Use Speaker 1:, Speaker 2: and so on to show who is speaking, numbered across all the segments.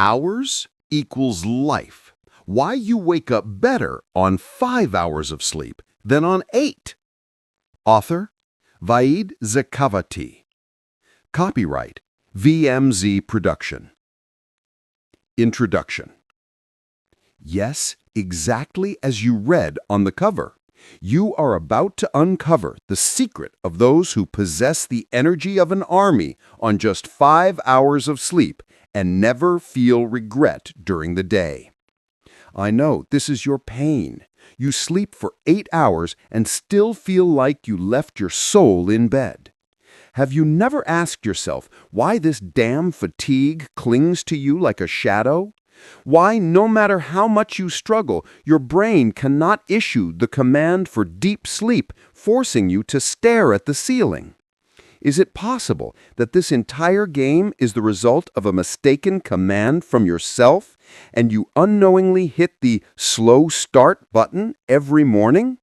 Speaker 1: Hours equals life. Why you wake up better on 5 hours of sleep than on 8. Author, Vahid Zekavati. Copyright, VMZ Production. Introduction. Yes, exactly as you read on the cover. You are about to uncover the secret of those who possess the energy of an army on just 5 hours of sleep and never feel regret during the day. I know this is your pain. You sleep for 8 hours and still feel like you left your soul in bed. Have you never asked yourself why this damn fatigue clings to you like a shadow? Why, no matter how much you struggle, your brain cannot issue the command for deep sleep, forcing you to stare at the ceiling? Is it possible that this entire game is the result of a mistaken command from yourself, and you unknowingly hit the slow start button every morning?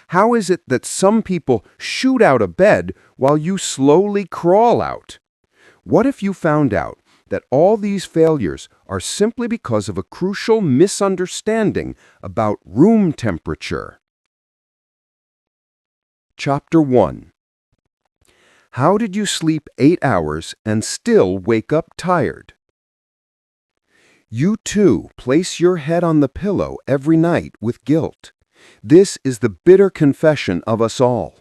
Speaker 1: How is it that some people shoot out of bed while you slowly crawl out? What if you found out that all these failures are simply because of a crucial misunderstanding about room temperature? Chapter 1. How did you sleep 8 hours and still wake up tired? You too place your head on the pillow every night with guilt. This is the bitter confession of us all.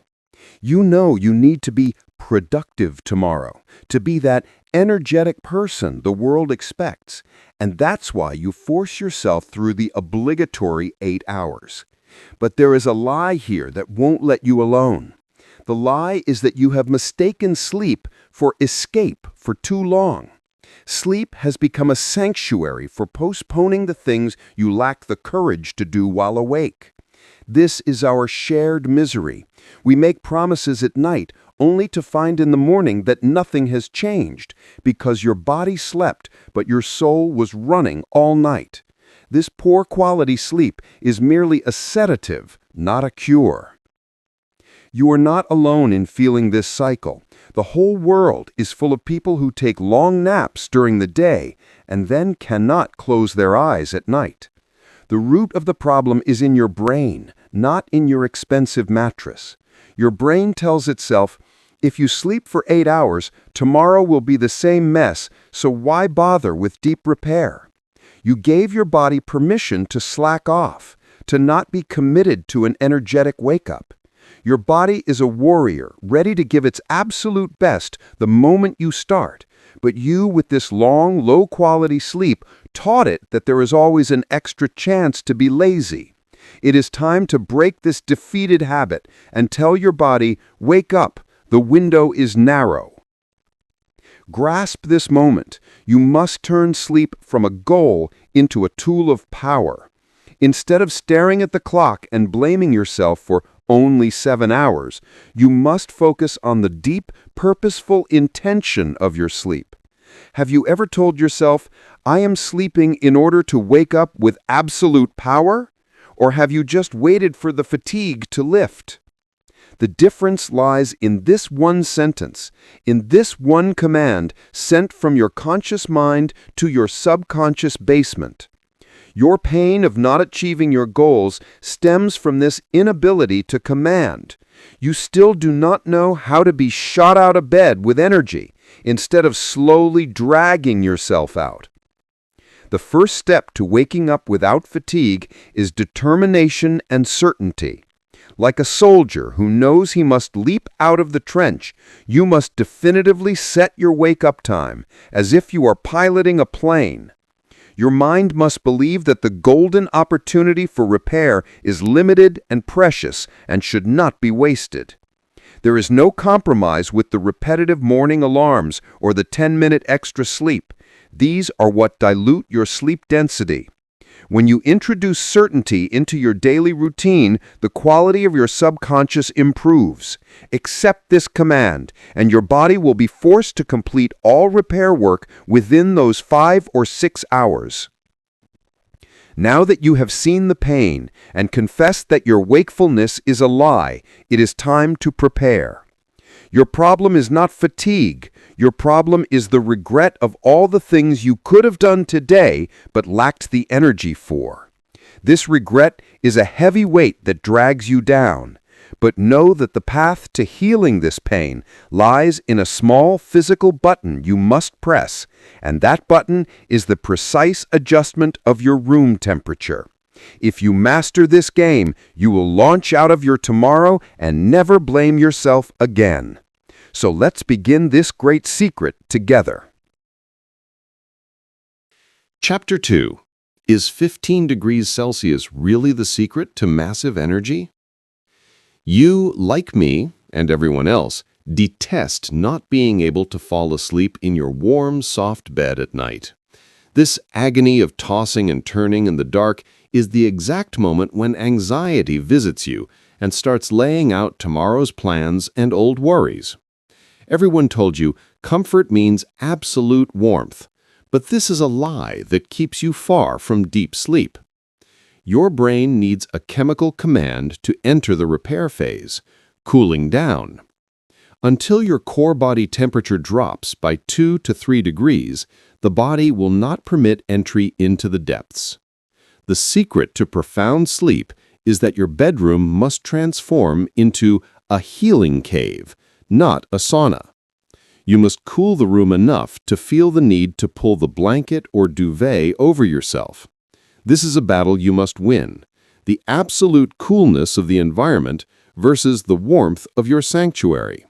Speaker 1: You know you need to be productive tomorrow, to be that energetic person the world expects, and that's why you force yourself through the obligatory 8 hours. But there is a lie here that won't let you alone. The lie is that you have mistaken sleep for escape for too long. Sleep has become a sanctuary for postponing the things you lack the courage to do while awake. This is our shared misery. We make promises at night only to find in the morning that nothing has changed because your body slept but your soul was running all night. This poor quality sleep is merely a sedative, not a cure. You are not alone in feeling this cycle. The whole world is full of people who take long naps during the day and then cannot close their eyes at night. The root of the problem is in your brain, not in your expensive mattress. Your brain tells itself, if you sleep for 8 hours, tomorrow will be the same mess, so why bother with deep repair? You gave your body permission to slack off, to not be committed to an energetic wake-up. Your body is a warrior, ready to give its absolute best the moment you start. But you, with this long, low-quality sleep, taught it that there is always an extra chance to be lazy. It is time to break this defeated habit and tell your body, wake up, the window is narrow. Grasp this moment. You must turn sleep from a goal into a tool of power. Instead of staring at the clock and blaming yourself for only 7 hours, you must focus on the deep, purposeful intention of your sleep. Have you ever told yourself, I am sleeping in order to wake up with absolute power? Or have you just waited for the fatigue to lift? The difference lies in this one sentence, in this one command sent from your conscious mind to your subconscious basement. Your pain of not achieving your goals stems from this inability to command. You still do not know how to be shot out of bed with energy, instead of slowly dragging yourself out. The first step to waking up without fatigue is determination and certainty. Like a soldier who knows he must leap out of the trench, you must definitively set your wake-up time, as if you are piloting a plane. Your mind must believe that the golden opportunity for repair is limited and precious and should not be wasted. There is no compromise with the repetitive morning alarms or the 10-minute extra sleep. These are what dilute your sleep density. When you introduce certainty into your daily routine, the quality of your subconscious improves. Accept this command, and your body will be forced to complete all repair work within those 5 or 6 hours. Now that you have seen the pain and confessed that your wakefulness is a lie, it is time to prepare. Your problem is not fatigue. Your problem is the regret of all the things you could have done today but lacked the energy for. This regret is a heavy weight that drags you down. But know that the path to healing this pain lies in a small physical button you must press, and that button is the precise adjustment of your room temperature. If you master this game, you will launch out of your tomorrow and never blame yourself again. So let's begin this great secret together.
Speaker 2: Chapter 2. Is 15 degrees Celsius really the secret to massive energy? You, like me, and everyone else, detest not being able to fall asleep in your warm, soft bed at night. This agony of tossing and turning in the dark is the exact moment when anxiety visits you and starts laying out tomorrow's plans and old worries. Everyone told you comfort means absolute warmth, but this is a lie that keeps you far from deep sleep. Your brain needs a chemical command to enter the repair phase, cooling down. Until your core body temperature drops by 2 to 3 degrees, the body will not permit entry into the depths. The secret to profound sleep is that your bedroom must transform into a healing cave, not a sauna. You must cool the room enough to feel the need to pull the blanket or duvet over yourself. This is a battle you must win, the absolute coolness of the environment versus the warmth of your sanctuary.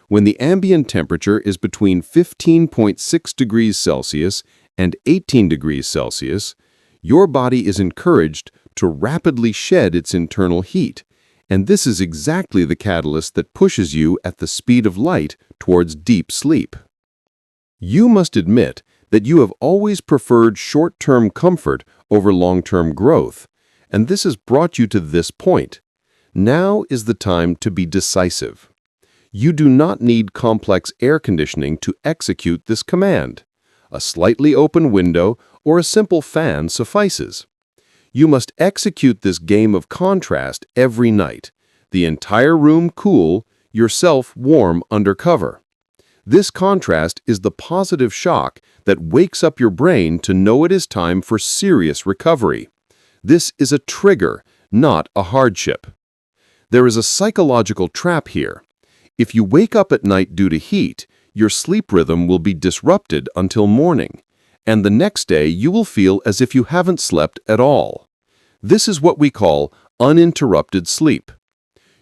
Speaker 2: When the ambient temperature is between 15.6 degrees Celsius and 18 degrees Celsius, your body is encouraged to rapidly shed its internal heat, and this is exactly the catalyst that pushes you at the speed of light towards deep sleep. You must admit that you have always preferred short-term comfort over long-term growth, and this has brought you to this point. Now is the time to be decisive. You do not need complex air conditioning to execute this command. A slightly open window or a simple fan suffices. You must execute this game of contrast every night. The entire room cool, yourself warm under cover. This contrast is the positive shock that wakes up your brain to know it is time for serious recovery. This is a trigger, not a hardship. There is a psychological trap here. If you wake up at night due to heat, your sleep rhythm will be disrupted until morning, and the next day you will feel as if you haven't slept at all. This is what we call uninterrupted sleep.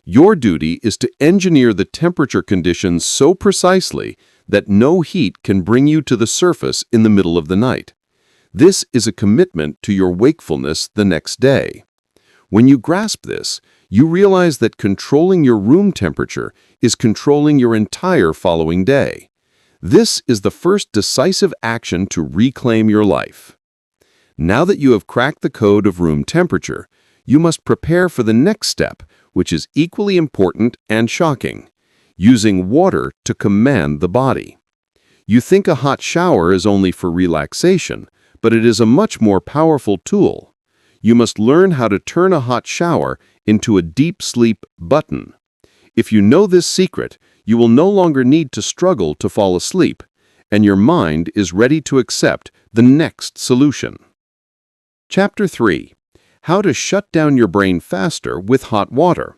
Speaker 2: Your duty is to engineer the temperature conditions so precisely that no heat can bring you to the surface in the middle of the night. This is a commitment to your wakefulness the next day. When you grasp this, you realize that controlling your room temperature is controlling your entire following day. This is the first decisive action to reclaim your life. Now that you have cracked the code of room temperature, you must prepare for the next step, which is equally important and shocking: using water to command the body. You think a hot shower is only for relaxation, but it is a much more powerful tool. You must learn how to turn a hot shower into a deep sleep button. If you know this secret, you will no longer need to struggle to fall asleep, and your mind is ready to accept the next solution. Chapter 3. How to shut down your brain faster with hot water.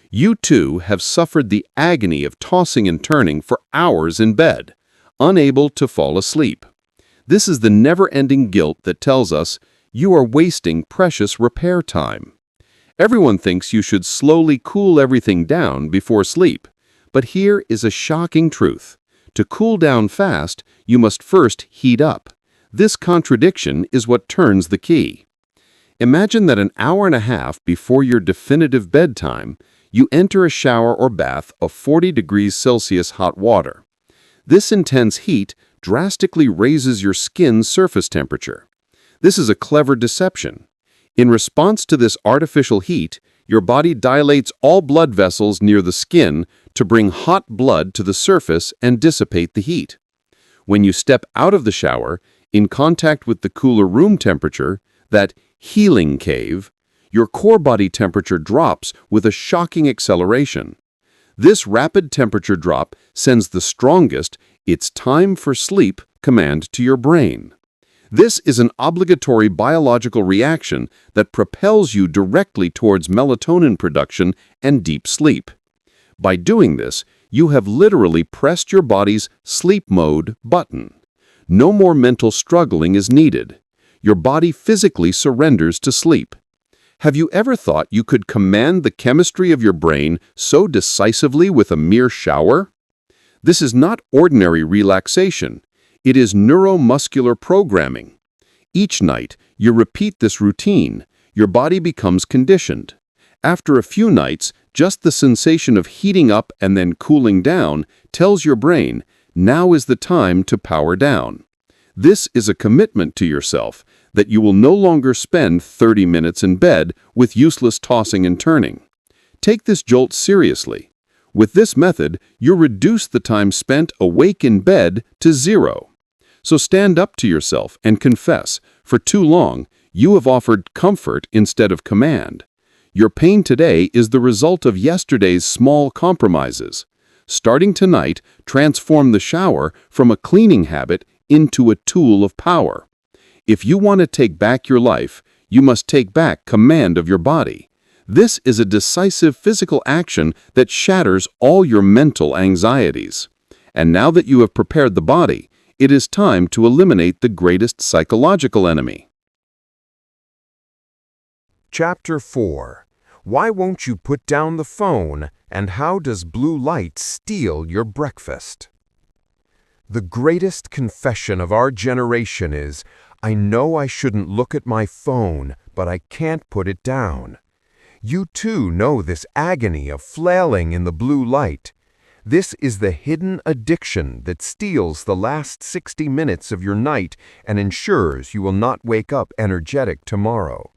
Speaker 2: You too have suffered the agony of tossing and turning for hours in bed, unable to fall asleep. This is the never-ending guilt that tells us you are wasting precious repair time. Everyone thinks you should slowly cool everything down before sleep, but here is a shocking truth. To cool down fast, you must first heat up. This contradiction is what turns the key. Imagine that an hour and a half before your definitive bedtime, you enter a shower or bath of 40 degrees Celsius hot water. This intense heat drastically raises your skin's surface temperature. This is a clever deception. In response to this artificial heat, your body dilates all blood vessels near the skin to bring hot blood to the surface and dissipate the heat. When you step out of the shower, in contact with the cooler room temperature, that healing cave, your core body temperature drops with a shocking acceleration. This rapid temperature drop sends the strongest "it's time for sleep" command to your brain. This is an obligatory biological reaction that propels you directly towards melatonin production and deep sleep. By doing this, you have literally pressed your body's sleep mode button. No more mental struggling is needed. Your body physically surrenders to sleep. Have you ever thought you could command the chemistry of your brain so decisively with a mere shower? This is not ordinary relaxation. It is neuromuscular programming. Each night, you repeat this routine. Your body becomes conditioned. After a few nights, just the sensation of heating up and then cooling down tells your brain, now is the time to power down. This is a commitment to yourself that you will no longer spend 30 minutes in bed with useless tossing and turning. Take this jolt seriously. With this method, you reduce the time spent awake in bed to 0. So stand up to yourself and confess, for too long, you have offered comfort instead of command. Your pain today is the result of yesterday's small compromises. Starting tonight, transform the shower from a cleaning habit into a tool of power. If you want to take back your life, you must take back command of your body. This is a decisive physical action that shatters all your mental anxieties. And now that you have prepared the body, it is time to eliminate the greatest psychological enemy.
Speaker 3: Chapter 4. Why won't you put down the phone, and how does blue light steal your breakfast? The greatest confession of our generation is, I know I shouldn't look at my phone, but I can't put it down. You too know this agony of flailing in the blue light. This is the hidden addiction that steals the last 60 minutes of your night and ensures you will not wake up energetic tomorrow.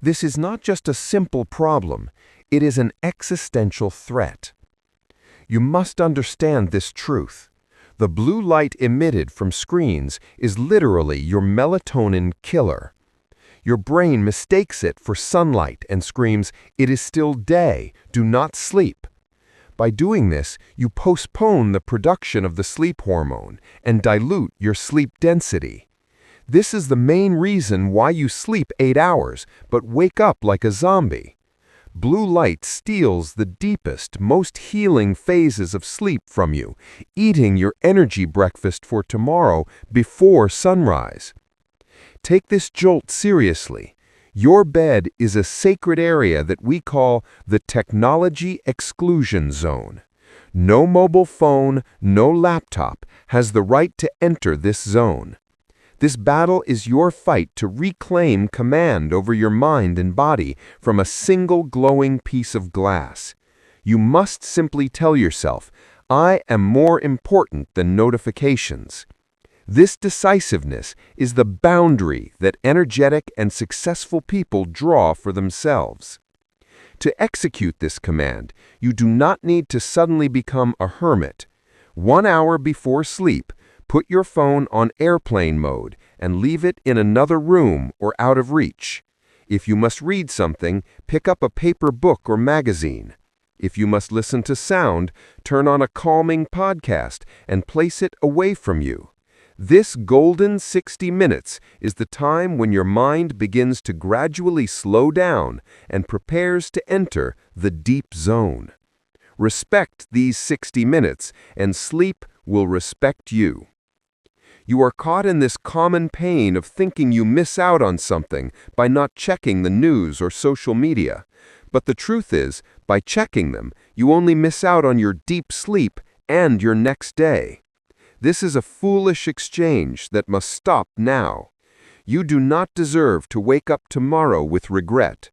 Speaker 3: This is not just a simple problem, it is an existential threat. You must understand this truth. The blue light emitted from screens is literally your melatonin killer. Your brain mistakes it for sunlight and screams, "It is still day, do not sleep." By doing this, you postpone the production of the sleep hormone and dilute your sleep density. This is the main reason why you sleep 8 hours, but wake up like a zombie. Blue light steals the deepest, most healing phases of sleep from you, eating your energy breakfast for tomorrow before sunrise. Take this jolt seriously. Your bed is a sacred area that we call the technology exclusion zone. No mobile phone, no laptop has the right to enter this zone. This battle is your fight to reclaim command over your mind and body from a single glowing piece of glass. You must simply tell yourself, I am more important than notifications. This decisiveness is the boundary that energetic and successful people draw for themselves. To execute this command, you do not need to suddenly become a hermit. 1 hour before sleep, put your phone on airplane mode and leave it in another room or out of reach. If you must read something, pick up a paper book or magazine. If you must listen to sound, turn on a calming podcast and place it away from you. This golden 60 minutes is the time when your mind begins to gradually slow down and prepares to enter the deep zone. Respect these 60 minutes, and sleep will respect you. You are caught in this common pain of thinking you miss out on something by not checking the news or social media. But the truth is, by checking them, you only miss out on your deep sleep and your next day. This is a foolish exchange that must stop now. You do not deserve to wake up tomorrow with regret.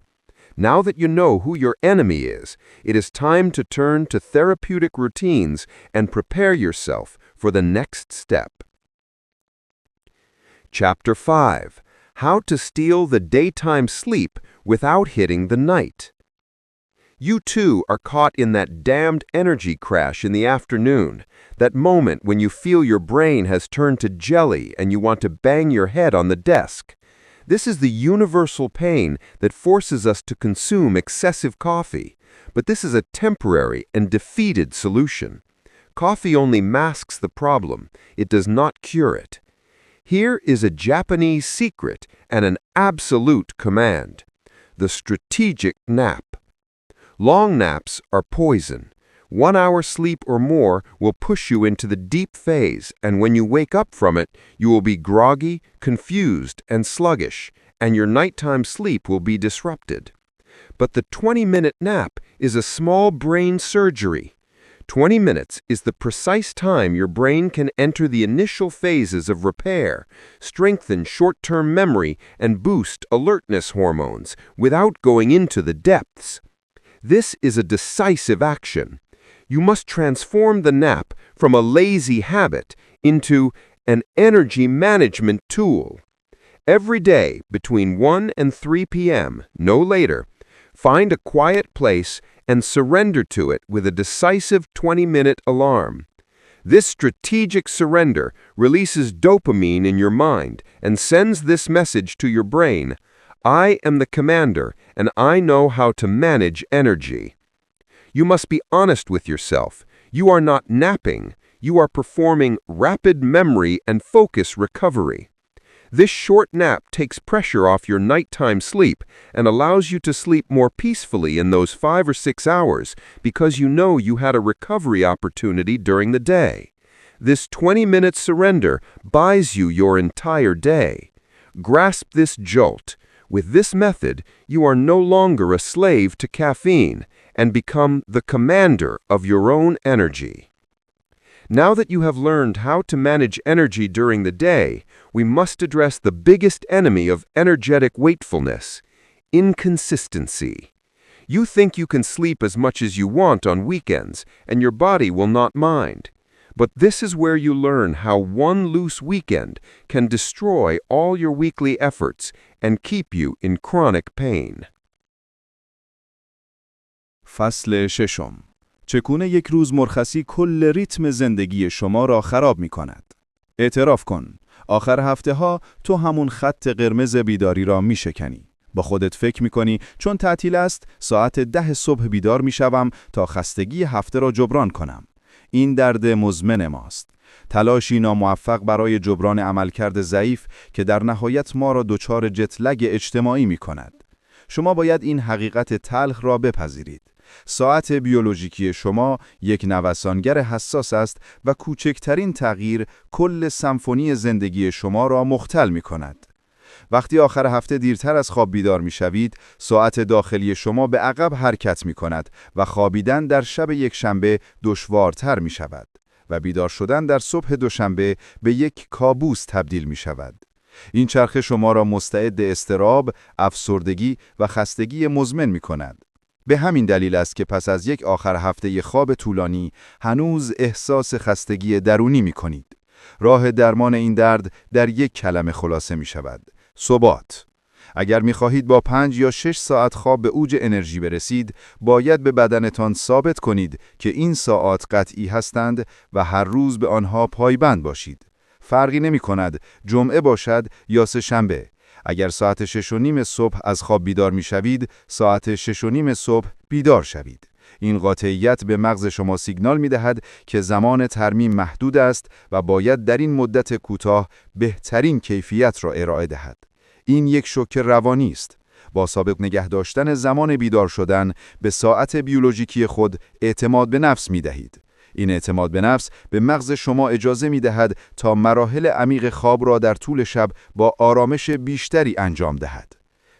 Speaker 3: Now that you know who your enemy is, it is time to turn to therapeutic routines and prepare yourself for the next step. Chapter 5. How to steal the daytime sleep without hitting the night. You too are caught in that damned energy crash in the afternoon, that moment when you feel your brain has turned to jelly and you want to bang your head on the desk. This is the universal pain that forces us to consume excessive coffee, but this is a temporary and defeated solution. Coffee only masks the problem, it does not cure it. Here is a Japanese secret and an absolute command: the strategic nap. Long naps are poison. 1 hour sleep or more will push you into the deep phase, and when you wake up from it, you will be groggy, confused, and sluggish, and your nighttime sleep will be disrupted. But the 20-minute nap is a small brain surgery. 20 minutes is the precise time your brain can enter the initial phases of repair, strengthen short-term memory, and boost alertness hormones without going into the depths. This is a decisive action. You must transform the nap from a lazy habit into an energy management tool. Every day between 1 and 3 p.m., no later, find a quiet place and surrender to it with a decisive 20-minute alarm. This strategic surrender releases dopamine in your mind and sends this message to your brain: I am the commander and I know how to manage energy. You must be honest with yourself. You are not napping. You are performing rapid memory and focus recovery. This short nap takes pressure off your nighttime sleep and allows you to sleep more peacefully in those 5 or 6 hours because you know you had a recovery opportunity during the day. This 20-minute surrender buys you your entire day. Grasp this jolt. With this method, you are no longer a slave to caffeine and become the commander of your own energy. Now that you have learned how to manage energy during the day, we must address the biggest enemy of energetic wakefulness: inconsistency. You think you can sleep as much as you want on weekends, and your body will not mind. But this is where you learn how one loose weekend can destroy all your weekly efforts and keep you in chronic pain.
Speaker 4: فصل ششم. چگونه یک روز مرخصی کل ریتم زندگی شما را خراب می کند؟ اعتراف کن، آخر هفته ها تو همون خط قرمز بیداری را می شکنی. با خودت فکر می کنی چون تعطیل است ساعت 10 صبح بیدار می شوم تا خستگی هفته را جبران کنم. این درد مزمن ماست. تلاشی ناموفق برای جبران عملکرد ضعیف که در نهایت ما را دچار جتلگ اجتماعی می کند. شما باید این حقیقت تلخ را بپذیرید. ساعت بیولوژیکی شما یک نوسانگر حساس است و کوچکترین تغییر کل سمفونی زندگی شما را مختل می کند. وقتی آخر هفته دیرتر از خواب بیدار می شوید، ساعت داخلی شما به عقب حرکت می کند و خوابیدن در شب یک شنبه دشوارتر می شود و بیدار شدن در صبح دوشنبه به یک کابوس تبدیل می شود. این چرخه شما را مستعد اضطراب، افسردگی و خستگی مزمن می کند. به همین دلیل است که پس از یک آخر هفته خواب طولانی هنوز احساس خستگی درونی می کنید. راه درمان این درد در یک کلمه خلاصه می شود: ثبات. اگر می خواهید با 5 یا 6 ساعت خواب به اوج انرژی برسید، باید به بدنتان ثابت کنید که این ساعات قطعی هستند و هر روز به آنها پایبند باشید. فرقی نمی کند جمعه باشد یا سه‌شنبه. اگر ساعت 6:30 صبح از خواب بیدار می شوید، ساعت 6:30 صبح بیدار شوید. این قاطعیت به مغز شما سیگنال می دهد که زمان ترمیم محدود است و باید در این مدت کوتاه بهترین کیفیت را ارائه دهد. این یک شوک روانی است. با ثابت نگه داشتن زمان بیدار شدن به ساعت بیولوژیکی خود اعتماد به نفس می دهید. این اعتماد به نفس به مغز شما اجازه می دهد تا مراحل عمیق خواب را در طول شب با آرامش بیشتری انجام دهد.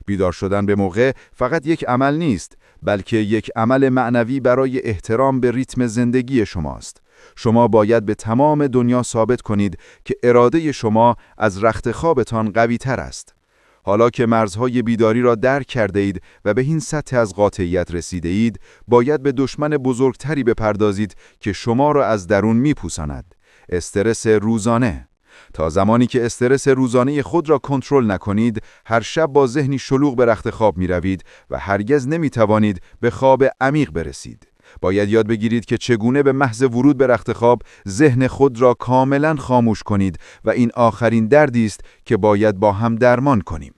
Speaker 4: بیدار شدن به موقع فقط یک عمل نیست، بلکه یک عمل معنوی برای احترام به ریتم زندگی شماست. شما باید به تمام دنیا ثابت کنید که اراده شما از رخت خوابتان قوی تر است. حالا که مرزهای بیداری را درک کرده اید و به این سطح از قاطعیت رسیده اید، باید به دشمن بزرگتری بپردازید که شما را از درون میپوساند: استرس روزانه. تا زمانی که استرس روزانه خود را کنترل نکنید، هر شب با ذهنی شلوغ به رخت خواب می روید و هرگز نمی توانید به خواب عمیق برسید. باید یاد بگیرید که چگونه به محض ورود به رخت خواب ذهن خود را کاملا خاموش کنید و این آخرین دردی است که باید با هم درمان کنیم.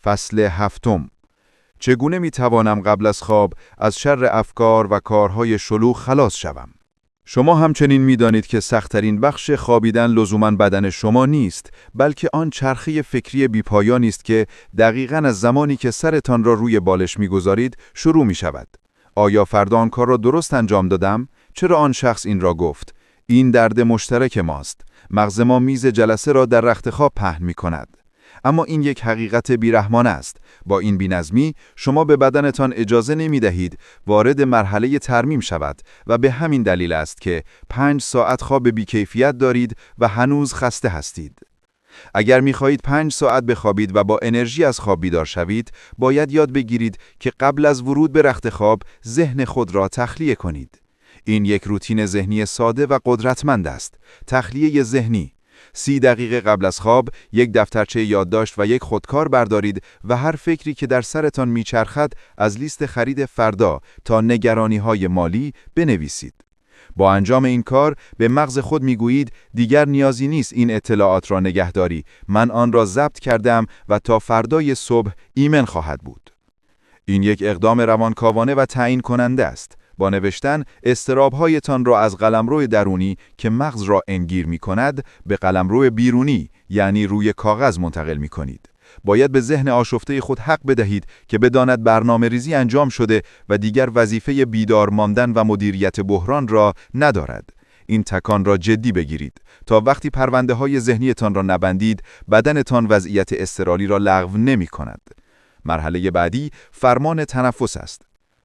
Speaker 4: فصل 7. چگونه می توانم قبل از خواب از شر افکار و کارهای شلوغ خلاص شوم؟ شما همچنین می دانید که سخت‌ترین بخش خوابیدن لزوماً بدن شما نیست، بلکه آن چرخه فکری بی‌پایانی است که دقیقاً از زمانی که سرتان را روی بالش می گذارید شروع می شود. آیا فردا آن کار را درست انجام دادم؟ چرا آن شخص این را گفت؟ این درد مشترک ماست. مغز ما میز جلسه را در رخت خواب پهن می کند. اما این یک حقیقت بیرحمانه است. با این بی‌نظمی شما به بدنتان اجازه نمی دهید وارد مرحله ترمیم شود و به همین دلیل است که 5 ساعت خواب بی‌کیفیت دارید و هنوز خسته هستید. اگر می خواهید 5 ساعت بخوابید و با انرژی از خواب بیدار شوید، باید یاد بگیرید که قبل از ورود به رخت خواب ذهن خود را تخلیه کنید. این یک روتین ذهنی ساده و قدرتمند است. تخلیه ذهنی. 30 دقیقه قبل از خواب یک دفترچه یادداشت و یک خودکار بردارید و هر فکری که در سرتان میچرخد از لیست خرید فردا تا نگرانی‌های مالی بنویسید. با انجام این کار به مغز خود میگویید دیگر نیازی نیست این اطلاعات را نگهداری، من آن را ضبط کردم و تا فردای صبح ایمن خواهد بود. این یک اقدام روانکاوانه و تعیین کننده است. با نوشتن اضطراب‌هایتان را از قلمرو درونی که مغز را انگیر می‌کند به قلمرو بیرونی یعنی روی کاغذ منتقل می‌کنید. باید به ذهن آشفته خود حق بدهید که بداند برنامه‌ریزی انجام شده و دیگر وظیفه بیدار ماندن و مدیریت بحران را ندارد. این تکان را جدی بگیرید. تا وقتی پرونده‌های ذهنیتان را نبندید، بدنتان وضعیت اضطراری را لغو نمی‌کند. مرحله بعدی فرمان تنفس است.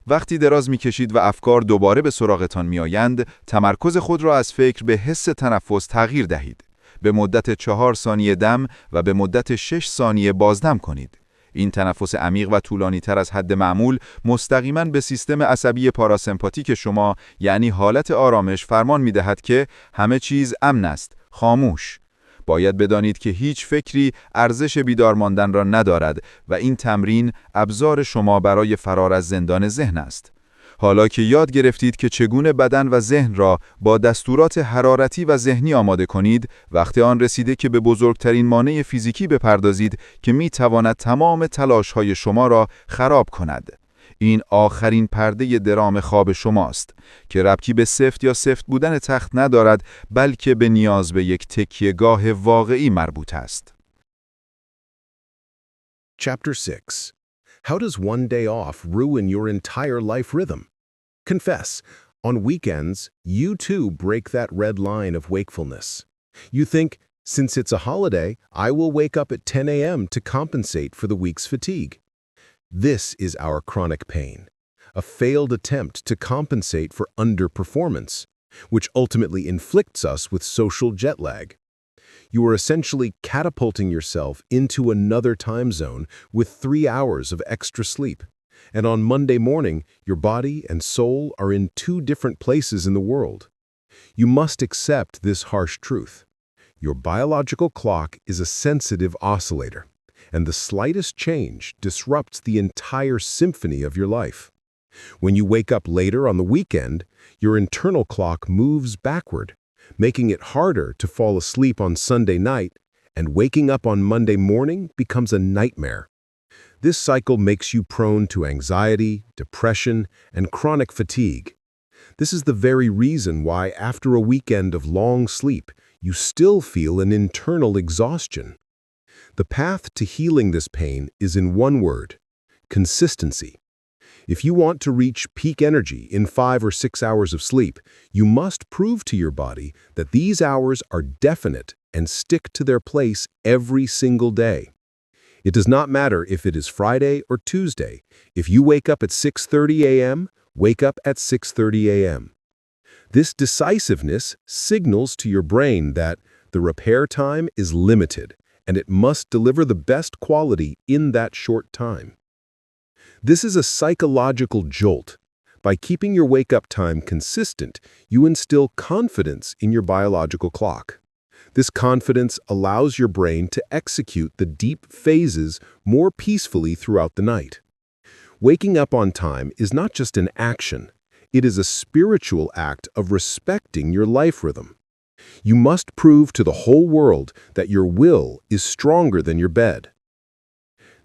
Speaker 4: وقتی دراز می‌کشید و افکار دوباره به سراغتان می‌آیند، تمرکز خود را از فکر به حس تنفس تغییر دهید. به مدت 4 ثانیه دم و به مدت 6 ثانیه بازدم کنید. این تنفس عمیق و طولانی‌تر از حد معمول مستقیماً به سیستم عصبی پاراسمپاتیک شما یعنی حالت آرامش فرمان می‌دهد که همه چیز امن است، خاموش. باید بدانید که هیچ فکری ارزش بیدار ماندن را ندارد و این تمرین ابزار شما برای فرار از زندان ذهن است. حالا که یاد گرفتید که چگونه بدن و ذهن را با دستورات حرارتی و ذهنی آماده کنید، وقت آن رسیده که به بزرگترین مانع فیزیکی بپردازید که می تواند تمام تلاش‌های شما را خراب کند. این آخرین پرده درام خواب شماست که ربطی به سفت یا سفت بودن تخت ندارد، بلکه به نیاز به یک تکیه‌گاه واقعی مربوط است.
Speaker 5: Chapter 6. How does one day off ruin your entire life rhythm? Confess, on weekends, you too break that red line of wakefulness. You think, since it's a holiday, I will wake up at 10 a.m. to compensate for the week's fatigue. This is our chronic pain, a failed attempt to compensate for underperformance, which ultimately inflicts us with social jet lag. You are essentially catapulting yourself into another time zone with 3 hours of extra sleep. And on Monday morning, your body and soul are in 2 different places in the world. You must accept this harsh truth. Your biological clock is a sensitive oscillator, and the slightest change disrupts the entire symphony of your life. When you wake up later on the weekend, your internal clock moves backward, making it harder to fall asleep on Sunday night, and waking up on Monday morning becomes a nightmare. This cycle makes you prone to anxiety, depression, and chronic fatigue. This is the very reason why after a weekend of long sleep, you still feel an internal exhaustion. The path to healing this pain is in one word: consistency. If you want to reach peak energy in 5 or 6 hours of sleep, you must prove to your body that these hours are definite and stick to their place every single day. It does not matter if it is Friday or Tuesday. If you wake up at 6:30 a.m., wake up at 6:30 a.m. This decisiveness signals to your brain that the repair time is limited and it must deliver the best quality in that short time. This is a psychological jolt. By keeping your wake-up time consistent, you instill confidence in your biological clock. This confidence allows your brain to execute the deep phases more peacefully throughout the night. Waking up on time is not just an action. It is a spiritual act of respecting your life rhythm. You must prove to the whole world that your will is stronger than your bed.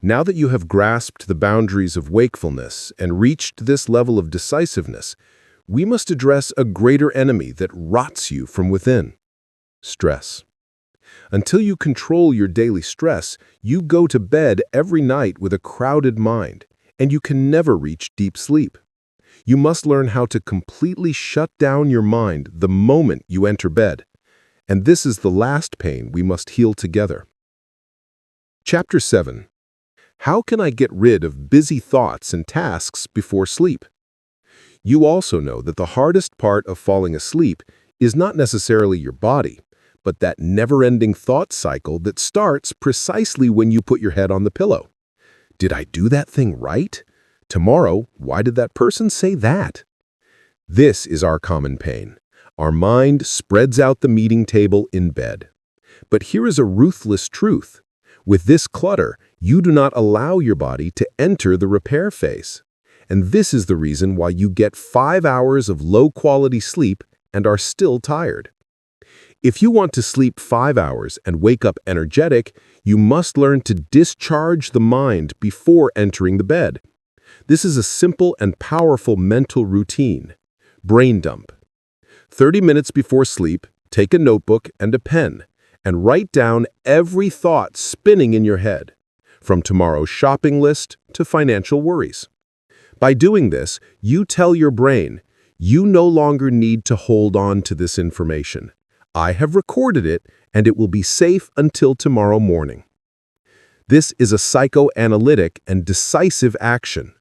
Speaker 5: Now that you have grasped the boundaries of wakefulness and reached this level of decisiveness, we must address a greater enemy that rots you from within: stress. Until you control your daily stress, you go to bed every night with a crowded mind, and you can never reach deep sleep. You must learn how to completely shut down your mind the moment you enter bed. And this is the last pain we must heal together. Chapter 7. How can I get rid of busy thoughts and tasks before sleep? You also know that the hardest part of falling asleep is not necessarily your body, but that never-ending thought cycle that starts precisely when you put your head on the pillow. Did I do that thing right? Tomorrow, why did that person say that? This is our common pain. Our mind spreads out the meeting table in bed. But here is a ruthless truth. With this clutter, you do not allow your body to enter the repair phase. And this is the reason why you get 5 hours of low-quality sleep and are still tired. If you want to sleep 5 hours and wake up energetic, you must learn to discharge the mind before entering the bed. This is a simple and powerful mental routine. Brain dump. 30 minutes before sleep, take a notebook and a pen and write down every thought spinning in your head, from tomorrow's shopping list to financial worries. By doing this, you tell your brain, you no longer need to hold on to this information. I have recorded it, and it will be safe until tomorrow morning. This is a psychoanalytic and decisive action.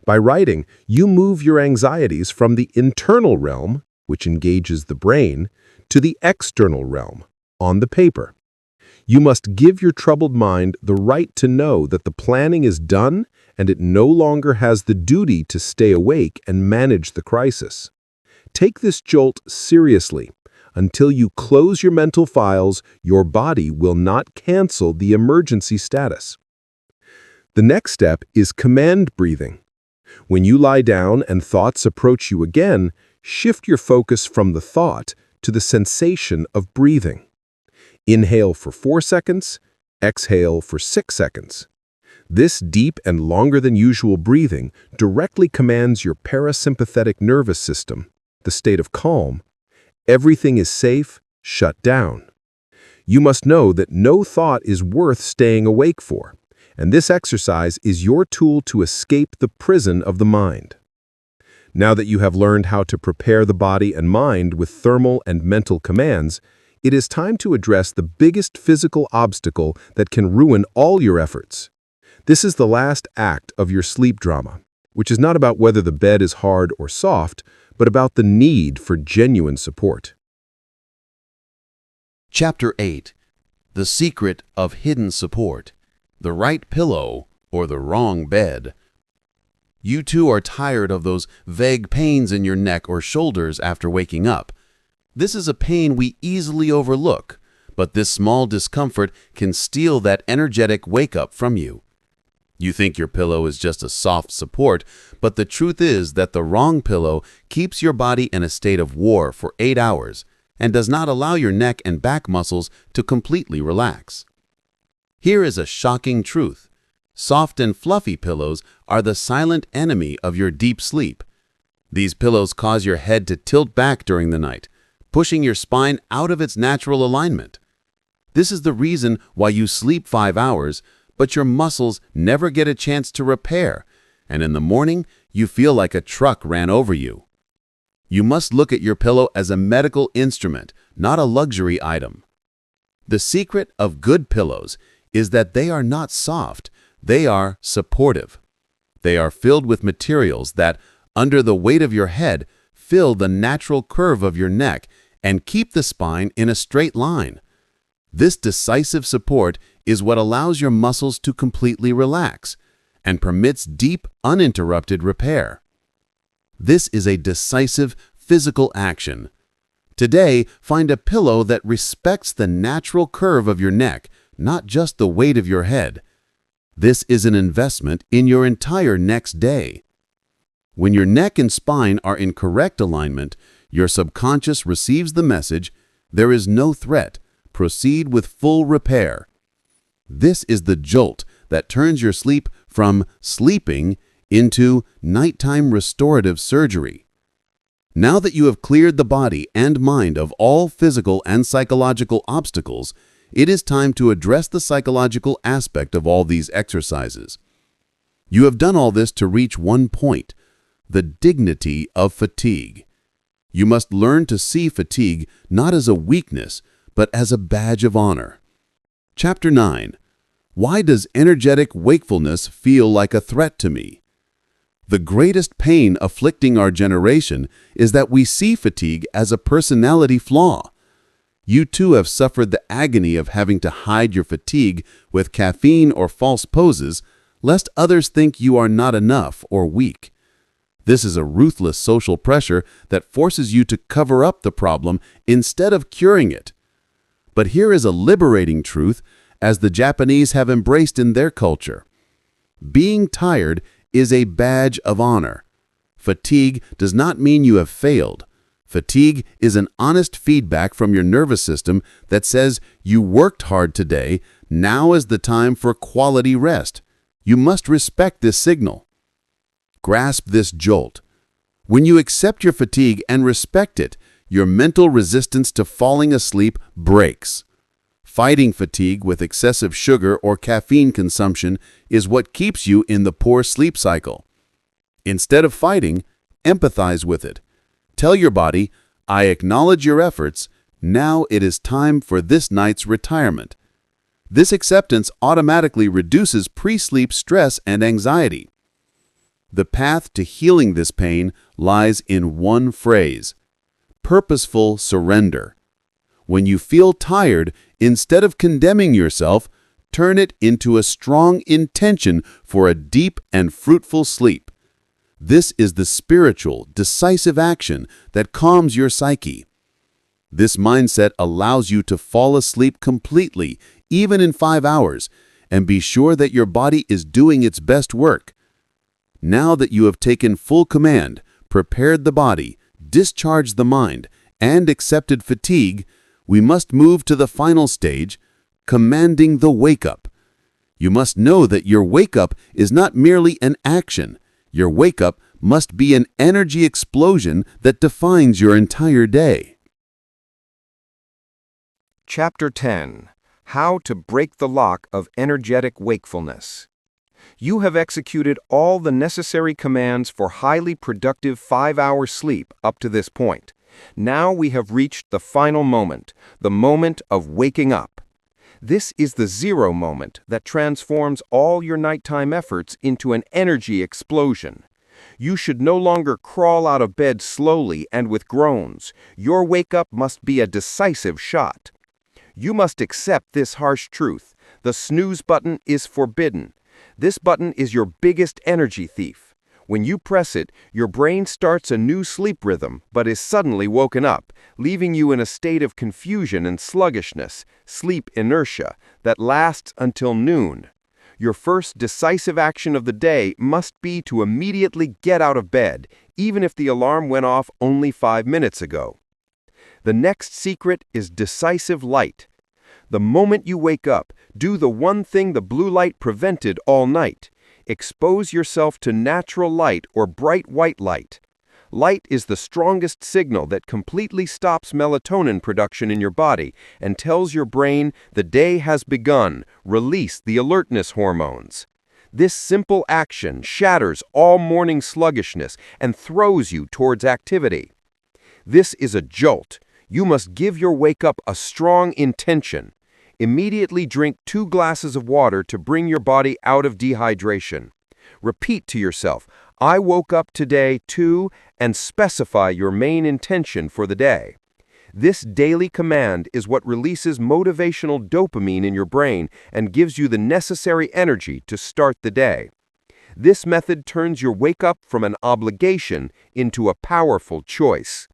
Speaker 5: By writing, you move your anxieties from the internal realm, which engages the brain, to the external realm, on the paper. You must give your troubled mind the right to know that the planning is done and it no longer has the duty to stay awake and manage the crisis. Take this jolt seriously. Until you close your mental files, your body will not cancel the emergency status. The next step is command breathing. When you lie down and thoughts approach you again, shift your focus from the thought to the sensation of breathing. Inhale for 4 seconds, exhale for 6 seconds. This deep and longer than usual breathing directly commands your parasympathetic nervous system, the state of calm. Everything is safe, shut down. You must know that no thought is worth staying awake for, and this exercise is your tool to escape the prison of the mind. Now that you have learned how to prepare the body and mind with thermal and mental commands, it is time to address the biggest physical obstacle that can ruin all your efforts. This is the last act of your sleep drama, which is not about whether the bed is hard or soft, but about the need for genuine support.
Speaker 2: Chapter 8. The Secret of Hidden Support. The Right Pillow or the Wrong Bed. You too are tired of those vague pains in your neck or shoulders after waking up. This is a pain we easily overlook, but this small discomfort can steal that energetic wake-up from you. You think your pillow is just a soft support, but the truth is that the wrong pillow keeps your body in a state of war for 8 hours and does not allow your neck and back muscles to completely relax. Here is a shocking truth. Soft and fluffy pillows are the silent enemy of your deep sleep. These pillows cause your head to tilt back during the night, pushing your spine out of its natural alignment. This is the reason why you sleep 5 hours, but your muscles never get a chance to repair, and in the morning, you feel like a truck ran over you. You must look at your pillow as a medical instrument, not a luxury item. The secret of good pillows is that they are not soft, they are supportive. They are filled with materials that, under the weight of your head, fill the natural curve of your neck and keep the spine in a straight line. This decisive support is what allows your muscles to completely relax and permits deep, uninterrupted repair. This is a decisive physical action. Today, find a pillow that respects the natural curve of your neck, not just the weight of your head. This is an investment in your entire next day. When your neck and spine are in correct alignment, your subconscious receives the message, "There is no threat. Proceed with full repair." This is the jolt that turns your sleep from sleeping into nighttime restorative surgery. Now that you have cleared the body and mind of all physical and psychological obstacles, it is time to address the psychological aspect of all these exercises. You have done all this to reach one point, the dignity of fatigue. You must learn to see fatigue not as a weakness, but as a badge of honor. Chapter 9. Why does energetic wakefulness feel like a threat to me? The greatest pain afflicting our generation is that we see fatigue as a personality flaw. You too have suffered the agony of having to hide your fatigue with caffeine or false poses, lest others think you are not enough or weak. This is a ruthless social pressure that forces you to cover up the problem instead of curing it. But here is a liberating truth, as the Japanese have embraced in their culture. Being tired is a badge of honor. Fatigue does not mean you have failed. Fatigue is an honest feedback from your nervous system that says you worked hard today, now is the time for quality rest. You must respect this signal. Grasp this jolt. When you accept your fatigue and respect it, your mental resistance to falling asleep breaks. Fighting fatigue with excessive sugar or caffeine consumption is what keeps you in the poor sleep cycle. Instead of fighting, empathize with it. Tell your body, I acknowledge your efforts, now it is time for this night's retirement. This acceptance automatically reduces pre-sleep stress and anxiety. The path to healing this pain lies in one phrase: purposeful surrender. When you feel tired, instead of condemning yourself, turn it into a strong intention for a deep and fruitful sleep. This is the spiritual, decisive action that calms your psyche. This mindset allows you to fall asleep completely, even in 5 hours, and be sure that your body is doing its best work. Now that you have taken full command, prepared the body, discharged the mind, and accepted fatigue, we must move to the final stage, commanding the wake-up. You must know that your wake-up is not merely an action. Your wake-up must be an energy explosion that defines your entire day.
Speaker 3: Chapter 10. How to Break the Lock of Energetic Wakefulness. You have executed all the necessary commands for highly productive 5-hour sleep up to this point. Now we have reached the final moment, the moment of waking up. This is the zero moment that transforms all your nighttime efforts into an energy explosion. You should no longer crawl out of bed slowly and with groans. Your wake-up must be a decisive shot. You must accept this harsh truth. The snooze button is forbidden. This button is your biggest energy thief. When you press it, your brain starts a new sleep rhythm, but is suddenly woken up, leaving you in a state of confusion and sluggishness, sleep inertia, that lasts until noon. Your first decisive action of the day must be to immediately get out of bed, even if the alarm went off only 5 minutes ago. The next secret is decisive light. The moment you wake up, do the one thing the blue light prevented all night. Expose yourself to natural light or bright white light. Light is the strongest signal that completely stops melatonin production in your body and tells your brain the day has begun. Release the alertness hormones. This simple action shatters all morning sluggishness and throws you towards activity. This is a jolt. You must give your wake-up a strong intention. Immediately drink 2 glasses of water to bring your body out of dehydration. Repeat to yourself, I woke up today to, and specify your main intention for the day. This daily command is what releases motivational dopamine in your brain and gives you the necessary energy to start the day. This method turns your wake-up from an obligation into a powerful choice.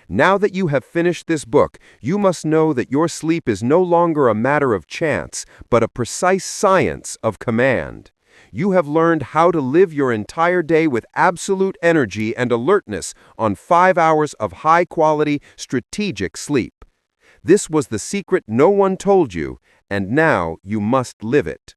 Speaker 3: Now that you have finished this book, you must know that your sleep is no longer a matter of chance, but a precise science of command. You have learned how to live your entire day with absolute energy and alertness on 5 hours of high-quality, strategic sleep. This was the secret no one told you, and now you must live it.